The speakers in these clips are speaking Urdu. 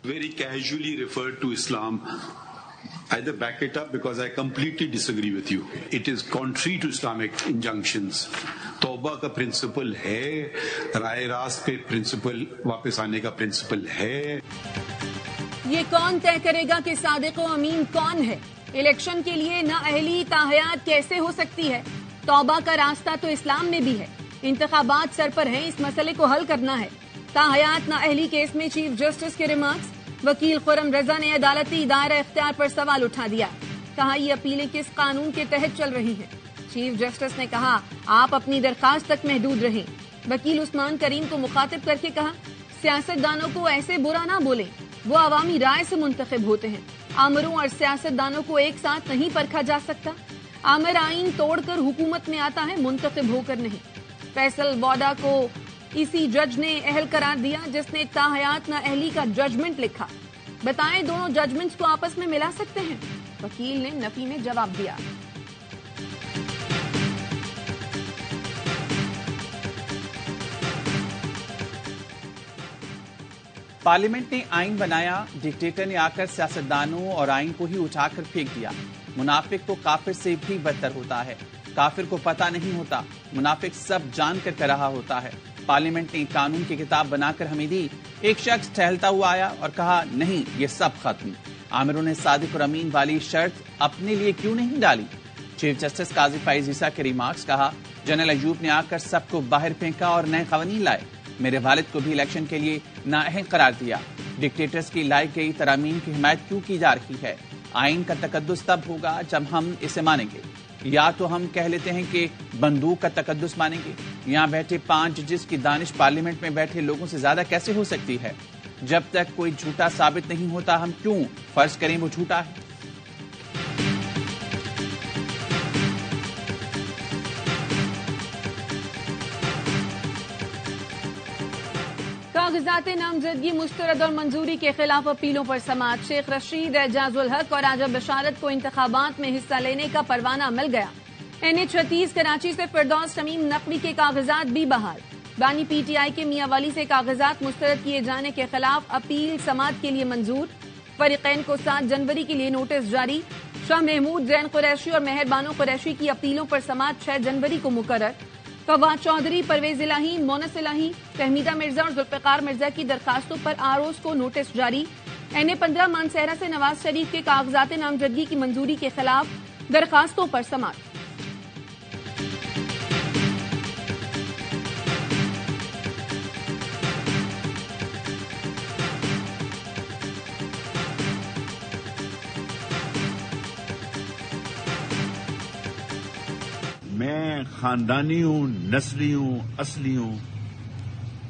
Very casually referred to Islam. Either back it up because I completely disagree with you. It is contrary to Islamic injunctions. توبہ کا پرنسپل ہے, رائے راست پہ پرنسپل واپس آنے کا پرنسپل ہے. یہ کون طے کرے گا کہ صادق و امین کون ہے؟ الیکشن کے لیے نااہلی تاحیات کیسے ہو سکتی ہے؟ توبہ کا راستہ تو اسلام میں بھی ہے. انتخابات سر پر ہیں, اس مسئلے کو حل کرنا ہے. تاحیات نااہلی کیس میں چیف جسٹس کے ریمارکس. وکیل خرم رضا نے عدالتی دائرہ اختیار پر سوال اٹھا دیا. کہا یہ اپیلیں کس قانون کے تحت چل رہی ہیں؟ چیف جسٹس نے کہا آپ اپنی درخواست تک محدود رہیں. وکیل عثمان کریم کو مخاطب کر کے کہا سیاستدانوں کو ایسے برا نہ بولیں, وہ عوامی رائے سے منتخب ہوتے ہیں. آمروں اور سیاستدانوں کو ایک ساتھ نہیں پرکھا جا سکتا. آمر آئین توڑ کر حکومت میں آتا ہے, منتخب ہو کر نہیں. فیصل واڈا کو اسی جج نے اہل قرار دیا جس نے تاحیات نااہلی کا ججمنٹ لکھا. بتائیں دونوں ججمنٹس کو آپس میں ملا سکتے ہیں؟ وکیل نے نفی میں جواب دیا. پارلیمنٹ نے آئین بنایا, ڈکٹیٹر نے آ کر سیاستدانوں اور آئین کو ہی اٹھا کر پھینک دیا. منافق تو کافر سے بھی بدتر ہوتا ہے. کافر کو پتہ نہیں ہوتا, منافق سب جان کر رہا ہوتا ہے. پارلیمنٹ نے قانون کی کتاب بنا کر ہمیں دی. ایک شخص ٹہلتا ہوا آیا اور کہا نہیں یہ سب ختم. عامروں نے صادق اور امین والی شرط اپنے لیے کیوں نہیں ڈالی؟ چیف جسٹس قاضی فائز عیسیٰ کے ریمارکس. کہا جنرل ایوب نے آ کر سب کو باہر پھینکا اور نئے قوانین لائے. میرے والد کو بھی الیکشن کے لیے نااہل قرار دیا. ڈکٹیٹرز کی لائی گئی ترامیم کی حمایت کیوں کی جا رہی ہے؟ آئین کا تقدس تب ہوگا جب ہم اسے مانیں گے. یا تو ہم کہہ لیتے ہیں کہ بندوق کا تقدس مانیں گے. یہاں بیٹھے 5 ججز کی دانش پارلیمنٹ میں بیٹھے لوگوں سے زیادہ کیسے ہو سکتی ہے؟ جب تک کوئی جھوٹا ثابت نہیں ہوتا ہم کیوں فرض کریں وہ جھوٹا ہے؟ کاغذات نامزدگی مسترد اور منظوری کے خلاف اپیلوں پر سماعت. شیخ رشید, اعجاز الحق اور راجہ بشارت کو انتخابات میں حصہ لینے کا پروانہ مل گیا. NH36 کراچی سے فردوس شمیم نقوی کے کاغذات بھی بحال. بانی پی ٹی آئی کے میاں ولی سے کاغذات مسترد کیے جانے کے خلاف اپیل سماعت کے لیے منظور. فریقین کو 7 جنوری کے لیے نوٹس جاری. شاہ محمود, زین قریشی اور مہر بانو قریشی کی اپیلوں پر سماعت 6 جنوری کو مقرر. فواد چودھری, پرویز الہی, مونس الہی, فہمیدہ مرزا اور ذوالفقار مرزا کی درخواستوں پر آروز کو نوٹس جاری. NA15 مانسہرہ سے نواز شریف کے کاغذات نامزدگی کی منظوری کے خلاف درخواستوں پر سماعت. میں خاندانی ہوں, نسلی ہوں, اصلی ہوں,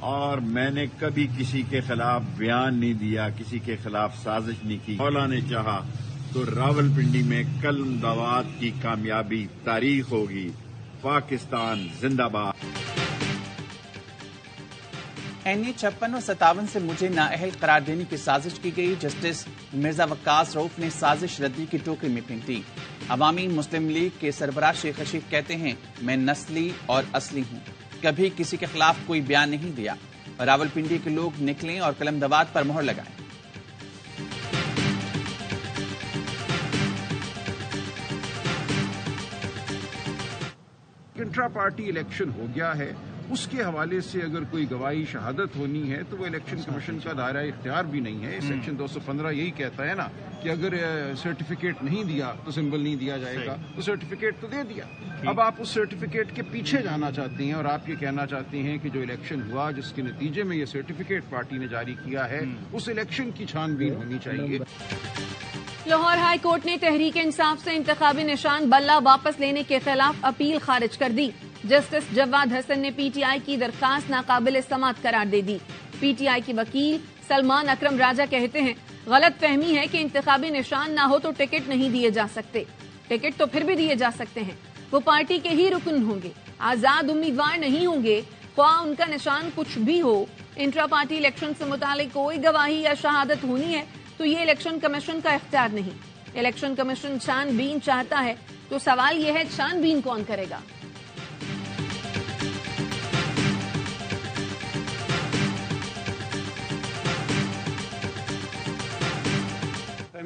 اور میں نے کبھی کسی کے خلاف بیان نہیں دیا, کسی کے خلاف سازش نہیں کی. مولا نے چاہا تو راولپنڈی میں قلم دوات کی کامیابی تاریخ ہوگی. پاکستان زندہ باد. NA56 اور 57 سے مجھے نااہل قرار دینے کی سازش کی گئی. جسٹس مرزا وقاص رؤف نے سازش ردی کی ٹوکری میں پھینک دی. عوامی مسلم لیگ کے سربراہ شیخ رشید کہتے ہیں میں نسلی اور اصلی ہوں, کبھی کسی کے خلاف کوئی بیان نہیں دیا. راولپنڈی کے لوگ نکلیں اور قلم دوات پر مہر لگائیں. انٹرا پارٹی الیکشن ہو گیا ہے, اس کے حوالے سے اگر کوئی گواہی شہادت ہونی ہے تو وہ الیکشن کمیشن کا دائرہ اختیار بھی نہیں ہے. سیکشن 215 یہی کہتا ہے نا کہ اگر سرٹیفکیٹ نہیں دیا تو سمبل نہیں دیا جائے گا, تو سرٹیفکیٹ تو دے دیا. اب آپ اس سرٹیفکیٹ کے پیچھے جانا چاہتے ہیں اور آپ یہ کہنا چاہتے ہیں کہ جو الیکشن ہوا جس کے نتیجے میں یہ سرٹیفکیٹ پارٹی نے جاری کیا ہے اس الیکشن کی چھان بین ہونی چاہیے. لاہور ہائی کورٹ نے تحریک انصاف سے انتخابی نشان بلہ واپس لینے کے خلاف اپیل خارج کر دی. جسٹس جواد حسن نے پی ٹی آئی کی درخواست ناقابل سماعت قرار دے دی. پی ٹی آئی کے وکیل سلمان اکرم راجہ کہتے ہیں غلط فہمی ہے کہ انتخابی نشان نہ ہو تو ٹکٹ نہیں دیے جا سکتے. ٹکٹ تو پھر بھی دیے جا سکتے ہیں, وہ پارٹی کے ہی رکن ہوں گے, آزاد امیدوار نہیں ہوں گے, خواہ ان کا نشان کچھ بھی ہو. انٹرا پارٹی الیکشن سے متعلق کوئی گواہی یا شہادت ہونی ہے تو یہ الیکشن کمیشن کا اختیار نہیں. الیکشن کمیشن چھان بین چاہتا ہے تو سوال یہ ہے چھان بین کون کرے گا؟